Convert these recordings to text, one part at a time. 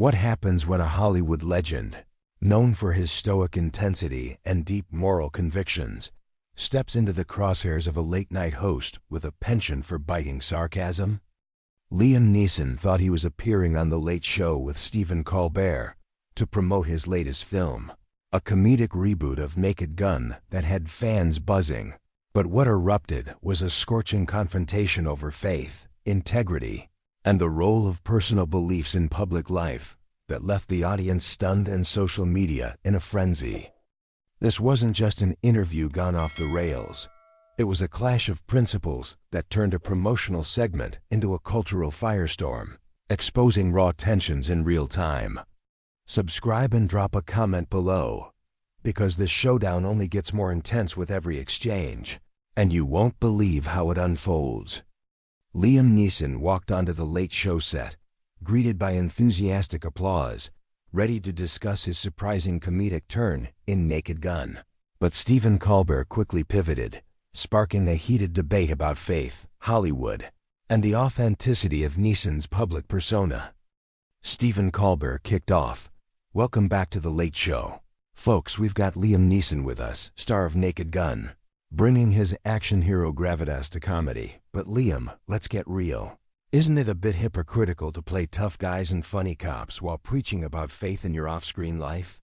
What happens when a Hollywood legend, known for his stoic intensity and deep moral convictions, steps into the crosshairs of a late-night host with a penchant for biting sarcasm? Liam Neeson thought he was appearing on The Late Show with Stephen Colbert to promote his latest film, a comedic reboot of Naked Gun that had fans buzzing. But what erupted was a scorching confrontation over faith, integrity, and the role of personal beliefs in public life that left the audience stunned and social media in a frenzy. This wasn't just an interview gone off the rails. It was a clash of principles that turned a promotional segment into a cultural firestorm, exposing raw tensions in real time. Subscribe and drop a comment below, because this showdown only gets more intense with every exchange, and you won't believe how it unfolds. Liam Neeson walked onto the Late Show set, greeted by enthusiastic applause, ready to discuss his surprising comedic turn in Naked Gun. But Stephen Colbert quickly pivoted, sparking a heated debate about faith, Hollywood, and the authenticity of Neeson's public persona. Stephen Colbert kicked off. "Welcome back to The Late Show. Folks, we've got Liam Neeson with us, star of Naked Gun, bringing his action hero gravitas to comedy. But Liam, let's get real. Isn't it a bit hypocritical to play tough guys and funny cops while preaching about faith in your off-screen life?"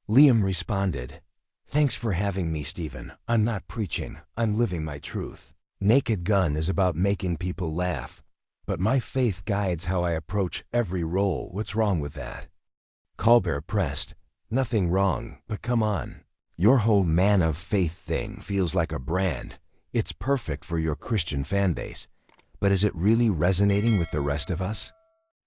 Liam responded, "Thanks for having me, Stephen. I'm not preaching, I'm living my truth. Naked Gun is about making people laugh, but my faith guides how I approach every role. What's wrong with that?" Colbert pressed, "Nothing wrong, but come on. Your whole man of faith thing feels like a brand. It's perfect for your Christian fanbase. But is it really resonating with the rest of us?"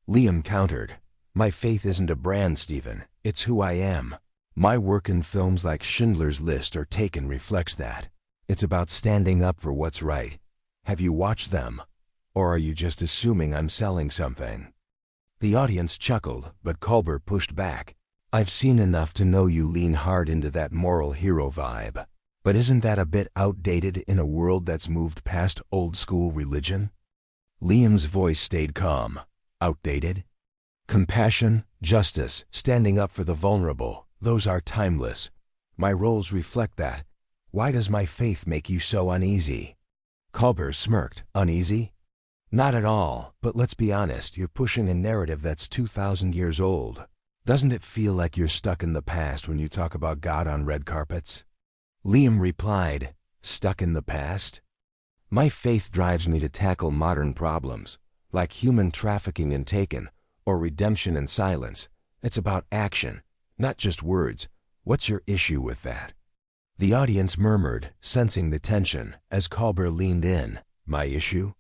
Liam countered, "My faith isn't a brand, Stephen. It's who I am. My work in films like Schindler's List or Taken reflects that. It's about standing up for what's right. Have you watched them? Or are you just assuming I'm selling something?" The audience chuckled, but Colbert pushed back. "I've seen enough to know you lean hard into that moral hero vibe. But isn't that a bit outdated in a world that's moved past old-school religion?" Liam's voice stayed calm. "Outdated? Compassion, justice, standing up for the vulnerable, those are timeless. My roles reflect that. Why does my faith make you so uneasy?" Colbert smirked. "Uneasy? Not at all, but let's be honest, you're pushing a narrative that's 2,000 years old. Doesn't it feel like you're stuck in the past when you talk about God on red carpets?" Liam replied, "Stuck in the past? My faith drives me to tackle modern problems, like human trafficking in Taken, or redemption in Silence. It's about action, not just words. What's your issue with that?" The audience murmured, sensing the tension, as Colbert leaned in. "My issue?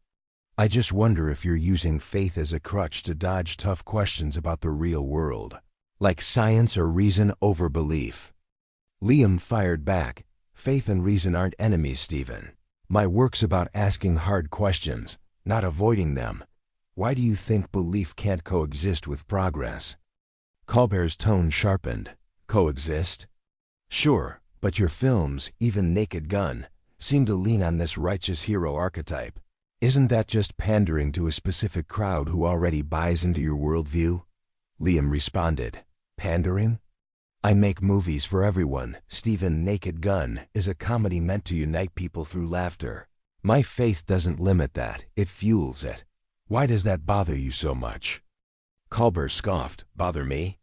I just wonder if you're using faith as a crutch to dodge tough questions about the real world, like science or reason over belief." Liam fired back, "Faith and reason aren't enemies, Stephen. My work's about asking hard questions, not avoiding them. Why do you think belief can't coexist with progress?" Colbert's tone sharpened. "Coexist? Sure, but your films, even Naked Gun, seem to lean on this righteous hero archetype. Isn't that just pandering to a specific crowd who already buys into your worldview?" Liam responded, "Pandering? I make movies for everyone. Stephen. Naked Gun is a comedy meant to unite people through laughter. My faith doesn't limit that, it fuels it. Why does that bother you so much?" Colbert scoffed. "Bother me?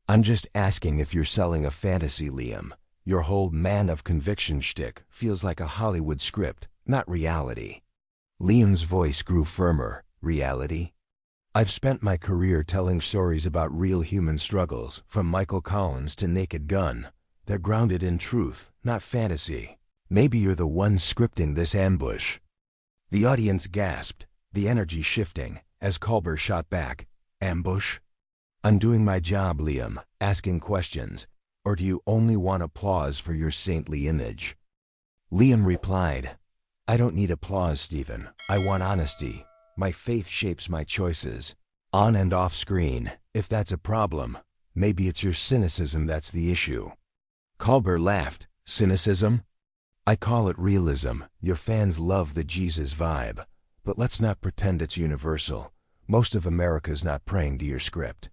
I'm just asking if you're selling a fantasy, Liam. Your whole man of conviction shtick feels like a Hollywood script, not reality." Liam's voice grew firmer. "Reality? I've spent my career telling stories about real human struggles, from Michael Collins to Naked Gun. They're grounded in truth, not fantasy. Maybe you're the one scripting this ambush." The audience gasped, the energy shifting, as Colbert shot back. "Ambush? I'm doing my job, Liam, asking questions. Or do you only want applause for your saintly image?" Liam replied, "I don't need applause, Stephen. I want honesty. My faith shapes my choices, on and off screen. If that's a problem, maybe it's your cynicism that's the issue." Colbert laughed. "Cynicism? I call it realism. Your fans love the Jesus vibe. But let's not pretend it's universal. Most of America's not praying to your script."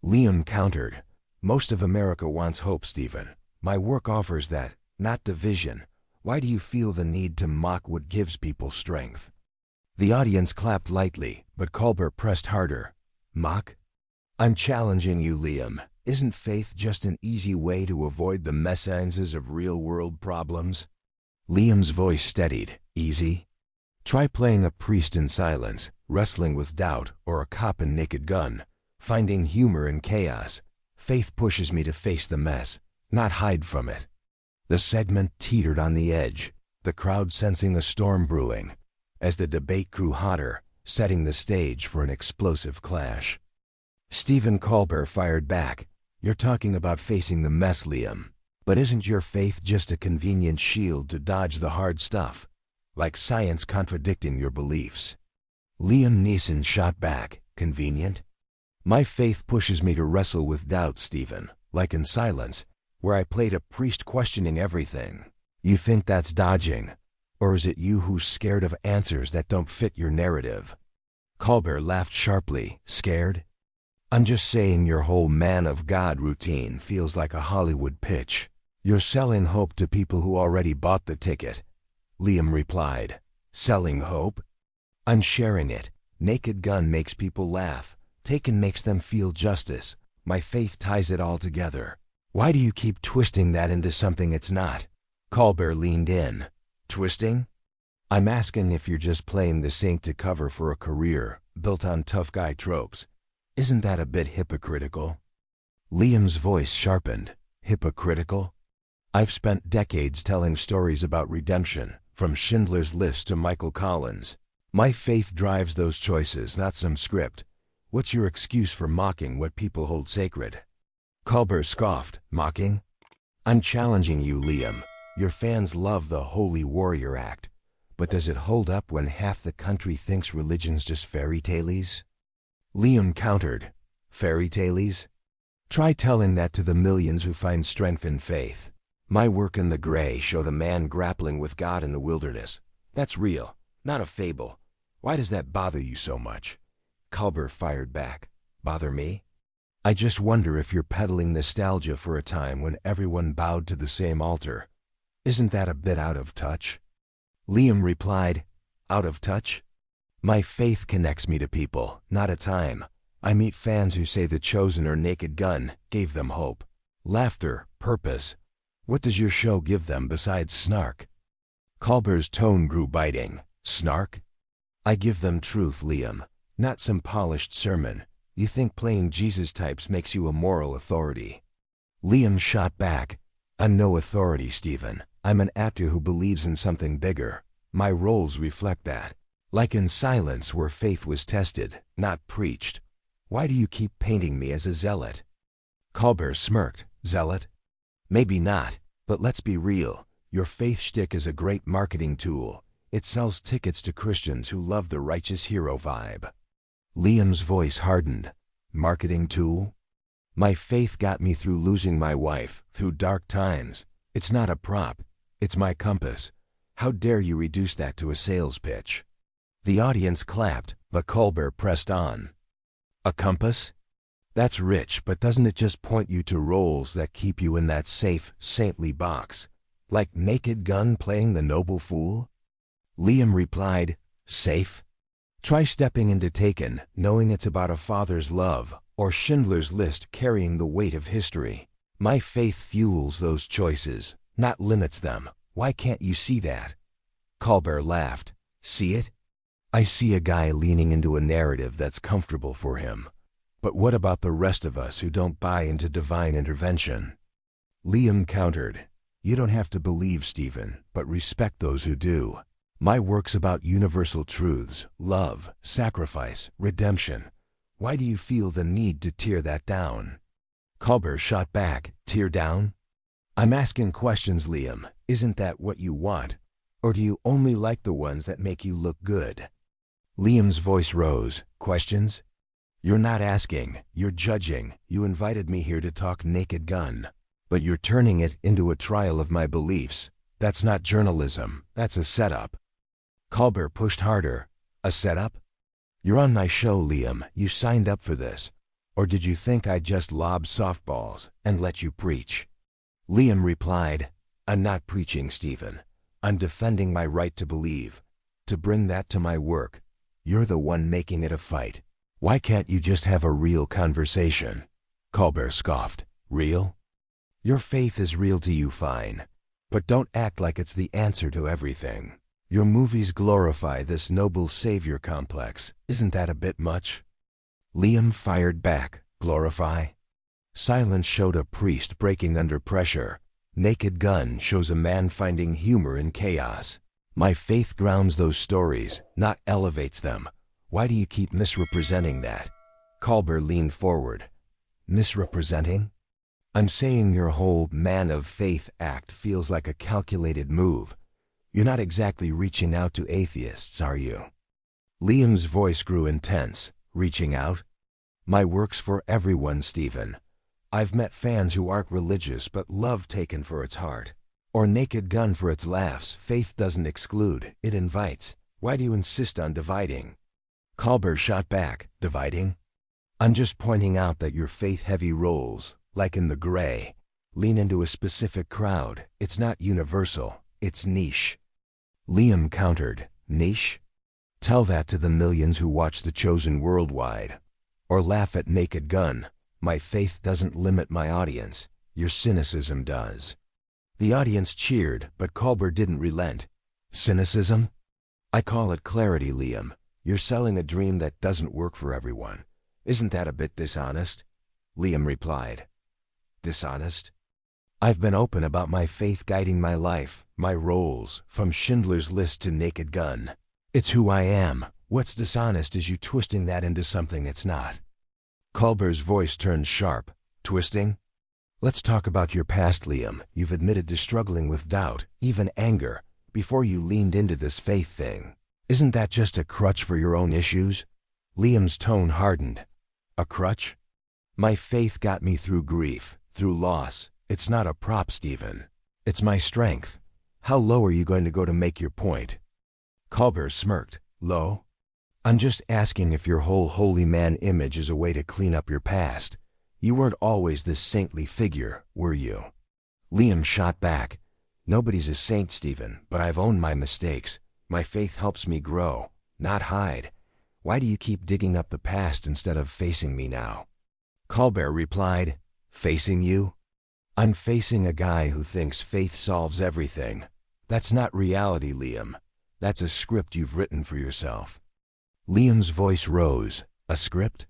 Liam countered, "Most of America wants hope, Stephen. My work offers that, not division. Why do you feel the need to mock what gives people strength?" The audience clapped lightly, but Colbert pressed harder. "Mock? I'm challenging you, Liam. Isn't faith just an easy way to avoid the messages of real-world problems?" Liam's voice steadied. "Easy? Try playing a priest in silence, wrestling with doubt, or a cop in Naked Gun, finding humor in chaos. Faith pushes me to face the mess, not hide from it." The segment teetered on the edge, the crowd sensing a storm brewing, as the debate grew hotter, setting the stage for an explosive clash. Stephen Colbert fired back. "You're talking about facing the mess, Liam. But isn't your faith just a convenient shield to dodge the hard stuff? Like science contradicting your beliefs?" Liam Neeson shot back. "Convenient? My faith pushes me to wrestle with doubt, Stephen, like in Silence, where I played a priest questioning everything. You think that's dodging? Or is it you who's scared of answers that don't fit your narrative?" Colbert laughed sharply. "Scared? I'm just saying your whole man of God routine feels like a Hollywood pitch. You're selling hope to people who already bought the ticket." Liam replied, "Selling hope? I'm sharing it. Naked Gun makes people laugh. Taken makes them feel justice. My faith ties it all together. Why do you keep twisting that into something it's not?" Colbert leaned in. "Twisting? I'm asking if you're just playing the saint to cover for a career built on tough guy tropes. Isn't that a bit hypocritical?" Liam's voice sharpened. "Hypocritical? I've spent decades telling stories about redemption, from Schindler's List to Michael Collins. My faith drives those choices, not some script. What's your excuse for mocking what people hold sacred?" Colbert scoffed. "Mocking? I'm challenging you, Liam. Your fans love the Holy Warrior Act. But does it hold up when half the country thinks religion's just fairy tales?" Liam countered. "Fairy tales? Try telling that to the millions who find strength in faith. My work in the gray show the man grappling with God in the wilderness. That's real, not a fable. Why does that bother you so much?" Colbert fired back. "Bother me? I just wonder if you're peddling nostalgia for a time when everyone bowed to the same altar. Isn't that a bit out of touch?" Liam replied, "Out of touch? My faith connects me to people, not a time. I meet fans who say The Chosen or Naked Gun gave them hope. Laughter, purpose. What does your show give them besides snark?" Colbert's tone grew biting. "Snark? I give them truth, Liam, not some polished sermon. You think playing Jesus types makes you a moral authority." Liam shot back. "I'm no authority, Stephen. I'm an actor who believes in something bigger. My roles reflect that. Like in Silence, where faith was tested, not preached. Why do you keep painting me as a zealot?" Colbert smirked. "Zealot? Maybe not, but let's be real. Your faith shtick is a great marketing tool. It sells tickets to Christians who love the righteous hero vibe." Liam's voice hardened. "Marketing tool? My faith got me through losing my wife, through dark times. It's not a prop. It's my compass. How dare you reduce that to a sales pitch?" The audience clapped, but Colbert pressed on. "A compass? That's rich, but doesn't it just point you to roles that keep you in that safe, saintly box? Like Naked Gun playing the noble fool?" Liam replied, "Safe? Try stepping into Taken, knowing it's about a father's love, or Schindler's List carrying the weight of history. My faith fuels those choices, not limits them. Why can't you see that?" Colbert laughed. "See it? I see a guy leaning into a narrative that's comfortable for him. But what about the rest of us who don't buy into divine intervention?" Liam countered. "You don't have to believe, Stephen, but respect those who do. My work's about universal truths, love, sacrifice, redemption. Why do you feel the need to tear that down?" Colbert shot back. "Tear down? I'm asking questions, Liam. Isn't that what you want? Or do you only like the ones that make you look good?" Liam's voice rose. "Questions? You're not asking, you're judging. You invited me here to talk Naked Gun. But you're turning it into a trial of my beliefs. That's not journalism, that's a setup." Colbert pushed harder. "A setup? You're on my show, Liam. You signed up for this. Or did you think I'd just lob softballs and let you preach? Liam replied, I'm not preaching, Stephen. I'm defending my right to believe, to bring that to my work. You're the one making it a fight. Why can't you just have a real conversation? Colbert scoffed. Real? Your faith is real to you, fine. But don't act like it's the answer to everything. Your movies glorify this noble savior complex. Isn't that a bit much? Liam fired back. Glorify? Silence showed a priest breaking under pressure. Naked Gun shows a man finding humor in chaos. My faith grounds those stories, not elevates them. Why do you keep misrepresenting that? Colbert leaned forward. Misrepresenting? I'm saying your whole man of faith act feels like a calculated move. You're not exactly reaching out to atheists, are you? Liam's voice grew intense. Reaching out? My work's for everyone, Stephen. I've met fans who aren't religious but love Taken for its heart. Or Naked Gun for its laughs. Faith doesn't exclude, it invites. Why do you insist on dividing? Colbert shot back. Dividing? I'm just pointing out that your faith-heavy roles, like in The Gray, lean into a specific crowd. It's not universal, it's niche. Liam countered. Niche? Tell that to the millions who watch The Chosen worldwide. Or laugh at Naked Gun. My faith doesn't limit my audience. Your cynicism does. The audience cheered, but Colbert didn't relent. Cynicism? I call it clarity, Liam. You're selling a dream that doesn't work for everyone. Isn't that a bit dishonest? Liam replied. Dishonest? I've been open about my faith guiding my life, my roles, from Schindler's List to Naked Gun. It's who I am. What's dishonest is you twisting that into something it's not. Colbert's voice turned sharp. Twisting? Let's talk about your past, Liam. You've admitted to struggling with doubt, even anger, before you leaned into this faith thing. Isn't that just a crutch for your own issues? Liam's tone hardened. A crutch? My faith got me through grief, through loss. It's not a prop, Stephen. It's my strength. How low are you going to go to make your point? Colbert smirked. Low? I'm just asking if your whole holy man image is a way to clean up your past. You weren't always this saintly figure, were you? Liam shot back. Nobody's a saint, Stephen, but I've owned my mistakes. My faith helps me grow, not hide. Why do you keep digging up the past instead of facing me now? Colbert replied, Facing you? I'm facing a guy who thinks faith solves everything. That's not reality, Liam. That's a script you've written for yourself. Liam's voice rose. A script?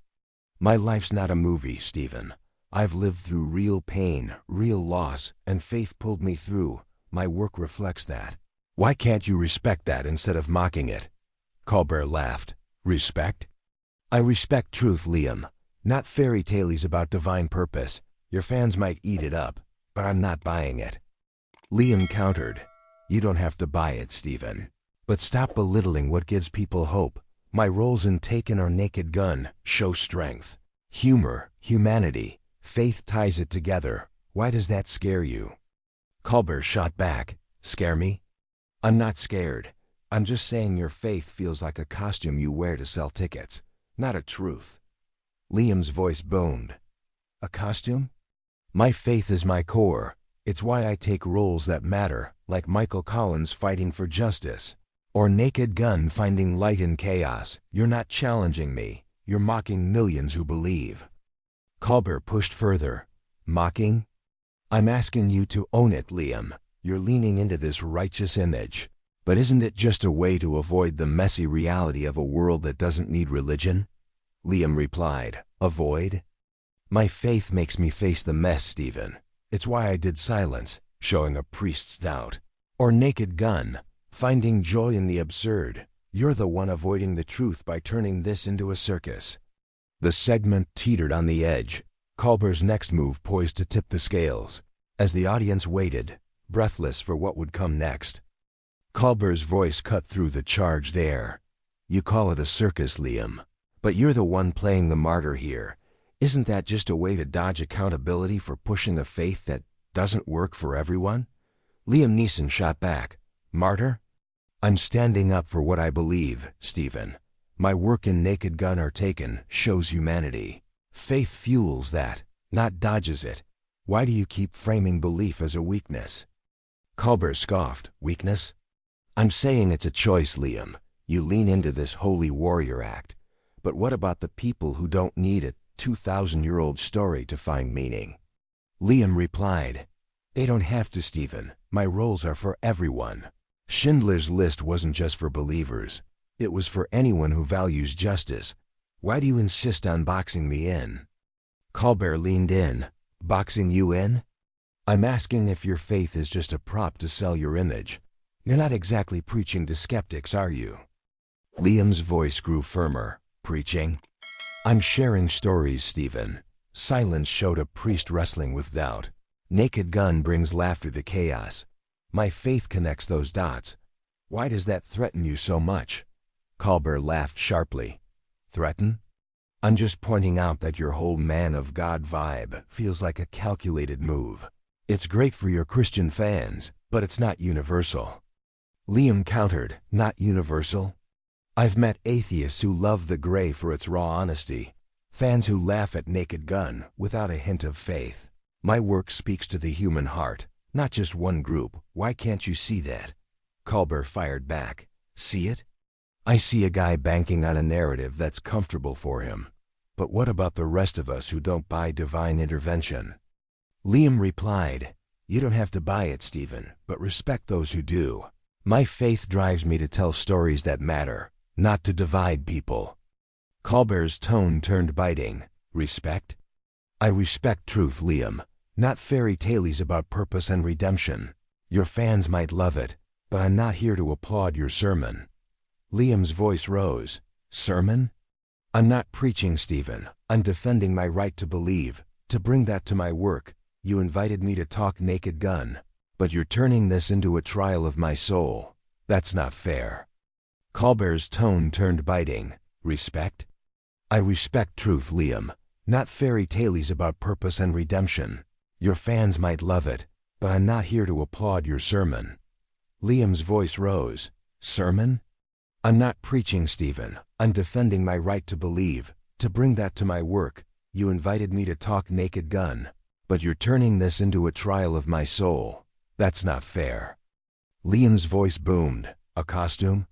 My life's not a movie, Stephen. I've lived through real pain, real loss, and faith pulled me through. My work reflects that. Why can't you respect that instead of mocking it? Colbert laughed. Respect? I respect truth, Liam. Not fairy tales about divine purpose. Your fans might eat it up, but I'm not buying it. Liam countered. You don't have to buy it, Stephen. But stop belittling what gives people hope. My roles in Taken or Naked Gun show strength, humor, humanity. Faith ties it together. Why does that scare you? Colbert shot back. Scare me? I'm not scared. I'm just saying your faith feels like a costume you wear to sell tickets, not a truth. Liam's voice boomed. A costume? My faith is my core. It's why I take roles that matter, like Michael Collins fighting for justice. Or Naked Gun finding light in chaos. You're not challenging me. You're mocking millions who believe. Colbert pushed further. Mocking? I'm asking you to own it, Liam. You're leaning into this righteous image. But isn't it just a way to avoid the messy reality of a world that doesn't need religion? Liam replied. Avoid? My faith makes me face the mess, Stephen. It's why I did Silence, showing a priest's doubt. Or Naked Gun, finding joy in the absurd. You're the one avoiding the truth by turning this into a circus. The segment teetered on the edge. Colbert's next move poised to tip the scales. As the audience waited, breathless for what would come next, Colbert's voice cut through the charged air. You call it a circus, Liam. But you're the one playing the martyr here. Isn't that just a way to dodge accountability for pushing a faith that doesn't work for everyone? Liam Neeson shot back. Martyr? I'm standing up for what I believe, Stephen. My work in Naked Gun or Taken shows humanity. Faith fuels that, not dodges it. Why do you keep framing belief as a weakness? Colbert scoffed. Weakness? I'm saying it's a choice, Liam. You lean into this holy warrior act. But what about the people who don't need a 2,000-year-old story to find meaning? Liam replied, They don't have to, Stephen. My roles are for everyone. Schindler's List wasn't just for believers. It was for anyone who values justice. Why do you insist on boxing me in? Colbert leaned in. Boxing you in? I'm asking if your faith is just a prop to sell your image. You're not exactly preaching to skeptics, are you? Liam's voice grew firmer. Preaching? I'm sharing stories, Stephen. Silence showed a priest wrestling with doubt. Naked Gun brings laughter to chaos. My faith connects those dots. Why does that threaten you so much? Colbert laughed sharply. Threaten? I'm just pointing out that your whole man of God vibe feels like a calculated move. It's great for your Christian fans, but it's not universal. Liam countered, not universal? I've met atheists who love the gray for its raw honesty, fans who laugh at Naked Gun without a hint of faith. My work speaks to the human heart, not just one group. Why can't you see that? Colbert fired back. See it? I see a guy banking on a narrative that's comfortable for him. But what about the rest of us who don't buy divine intervention? Liam replied, You don't have to buy it, Stephen, but respect those who do. My faith drives me to tell stories that matter, not to divide people. Colbert's tone turned biting. Respect? I respect truth, Liam, not fairy tales about purpose and redemption. Your fans might love it, but I'm not here to applaud your sermon. Liam's voice rose. Sermon? I'm not preaching, Stephen. I'm defending my right to believe, to bring that to my work. You invited me to talk Naked Gun, but you're turning this into a trial of my soul. That's not fair. Colbert's tone turned biting. Respect? I respect truth, Liam, not fairy tales about purpose and redemption. Your fans might love it, but I'm not here to applaud your sermon. Liam's voice rose. Sermon? I'm not preaching, Stephen. I'm defending my right to believe, to bring that to my work. You invited me to talk Naked Gun, but you're turning this into a trial of my soul. That's not fair. Liam's voice boomed. A costume?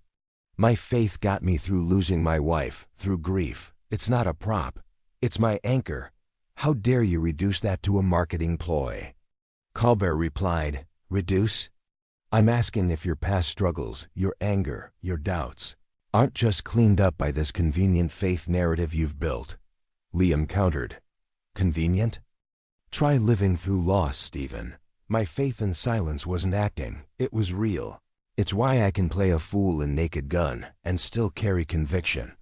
My faith got me through losing my wife, through grief. It's not a prop. It's my anchor. How dare you reduce that to a marketing ploy? Colbert replied, Reduce? I'm asking if your past struggles, your anger, your doubts, aren't just cleaned up by this convenient faith narrative you've built. Liam countered. Convenient? Try living through loss, Stephen. My faith in silence wasn't acting, it was real. It's why I can play a fool in Naked Gun and still carry conviction.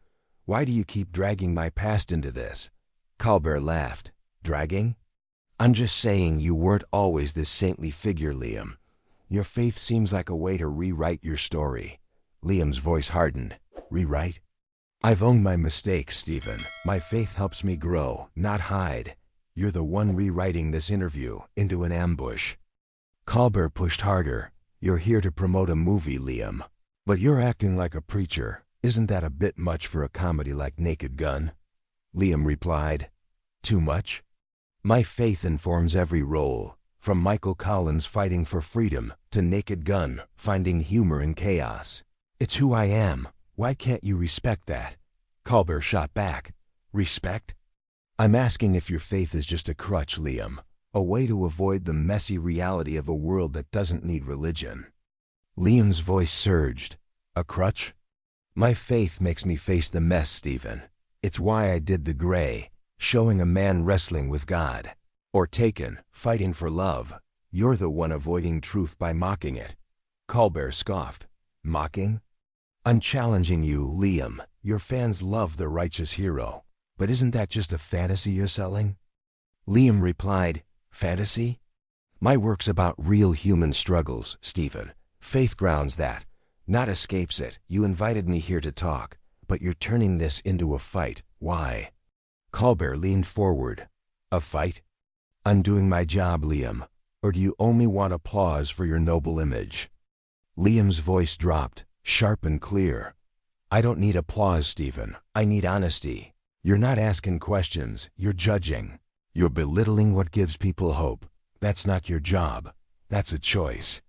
Why do you keep dragging my past into this? Colbert laughed. Dragging? I'm just saying you weren't always this saintly figure, Liam. Your faith seems like a way to rewrite your story. Liam's voice hardened. Rewrite? I've owned my mistakes, Stephen. My faith helps me grow, not hide. You're the one rewriting this interview into an ambush. Colbert pushed harder. You're here to promote a movie, Liam. But you're acting like a preacher. Isn't that a bit much for a comedy like Naked Gun? Liam replied. Too much? My faith informs every role, from Michael Collins fighting for freedom to Naked Gun finding humor in chaos. It's who I am. Why can't you respect that? Colbert shot back. Respect? I'm asking if your faith is just a crutch, Liam. A way to avoid the messy reality of a world that doesn't need religion. Liam's voice surged. A crutch? My faith makes me face the mess, Stephen. It's why I did The Gray, showing a man wrestling with God. Or Taken, fighting for love. You're the one avoiding truth by mocking it. Colbert scoffed. Mocking? I'm challenging you, Liam. Your fans love the righteous hero. But isn't that just a fantasy you're selling? Liam replied, Fantasy? My work's about real human struggles, Stephen. Faith grounds that, not escapes it. You invited me here to talk, but you're turning this into a fight. Why? Colbert leaned forward. A fight? I'm doing my job, Liam. Or do you only want applause for your noble image? Liam's voice dropped, sharp and clear. I don't need applause, Stephen. I need honesty. You're not asking questions, you're judging. You're belittling what gives people hope. That's not your job. That's a choice.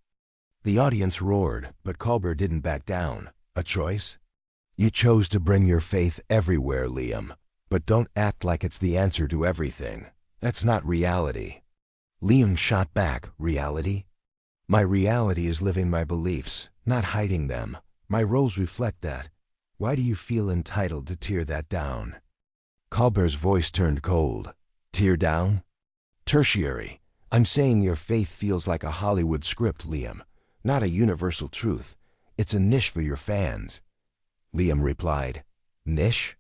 The audience roared, but Colbert didn't back down. A choice? You chose to bring your faith everywhere, Liam. But don't act like it's the answer to everything. That's not reality. Liam shot back. Reality? My reality is living my beliefs, not hiding them. My roles reflect that. Why do you feel entitled to tear that down? Colbert's voice turned cold. Tear down? Tertiary. I'm saying your faith feels like a Hollywood script, Liam. Not a universal truth. It's a niche for your fans. Liam replied, Niche?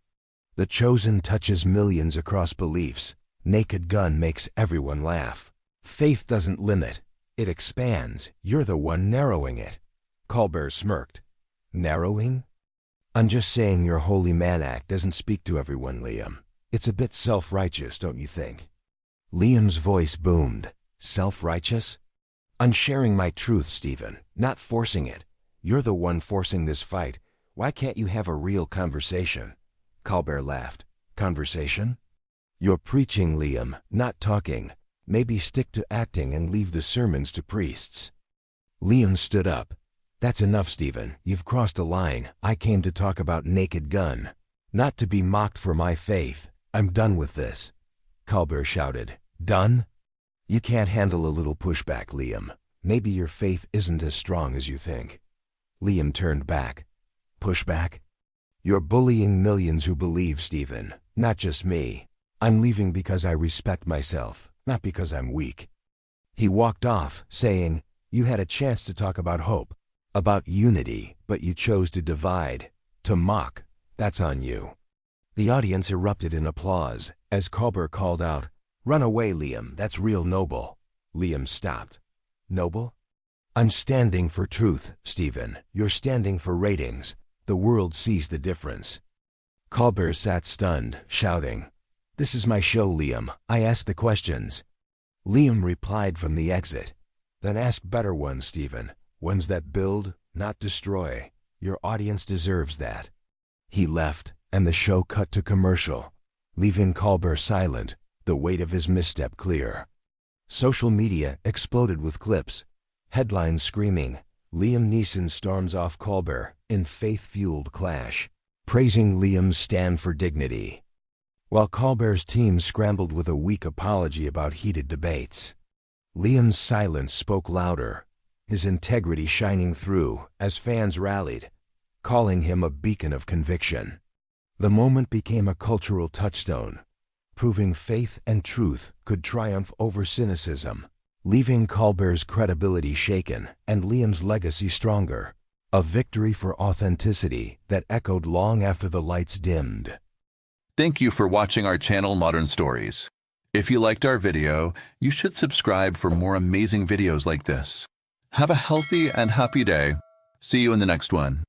The Chosen touches millions across beliefs. Naked Gun makes everyone laugh. Faith doesn't limit. It expands. You're the one narrowing it. Colbert smirked. Narrowing? I'm just saying your holy man act doesn't speak to everyone, Liam. It's a bit self-righteous, don't you think? Liam's voice boomed. Self-righteous? I'm sharing my truth, Stephen, not forcing it. You're the one forcing this fight. Why can't you have a real conversation? Colbert laughed. Conversation? You're preaching, Liam, not talking. Maybe stick to acting and leave the sermons to priests. Liam stood up. That's enough, Stephen. You've crossed a line. I came to talk about Naked Gun, not to be mocked for my faith. I'm done with this. Colbert shouted. Done? You can't handle a little pushback, Liam. Maybe your faith isn't as strong as you think. Liam turned back. Pushback? You're bullying millions who believe, Stephen, not just me. I'm leaving because I respect myself, not because I'm weak. He walked off, saying, You had a chance to talk about hope, about unity, but you chose to divide, to mock. That's on you. The audience erupted in applause as Colbert called out, Run away, Liam, that's real noble. Liam stopped. Noble? I'm standing for truth, Stephen. You're standing for ratings. The world sees the difference. Colbert sat stunned, shouting, This is my show, Liam. I ask the questions. Liam replied from the exit. Then ask better ones, Stephen. Ones that build, not destroy. Your audience deserves that. He left, and the show cut to commercial, leaving Colbert silent, the weight of his misstep clear. Social media exploded with clips, headlines screaming, Liam Neeson storms off Colbert in faith-fueled clash, praising Liam's stand for dignity, while Colbert's team scrambled with a weak apology about heated debates. Liam's silence spoke louder, his integrity shining through as fans rallied, calling him a beacon of conviction. The moment became a cultural touchstone, proving faith and truth could triumph over cynicism, leaving Colbert's credibility shaken and Liam's legacy stronger. A victory for authenticity that echoed long after the lights dimmed. Thank you for watching our channel Modern Stories. If you liked our video, you should subscribe for more amazing videos like this. Have a healthy and happy day. See you in the next one.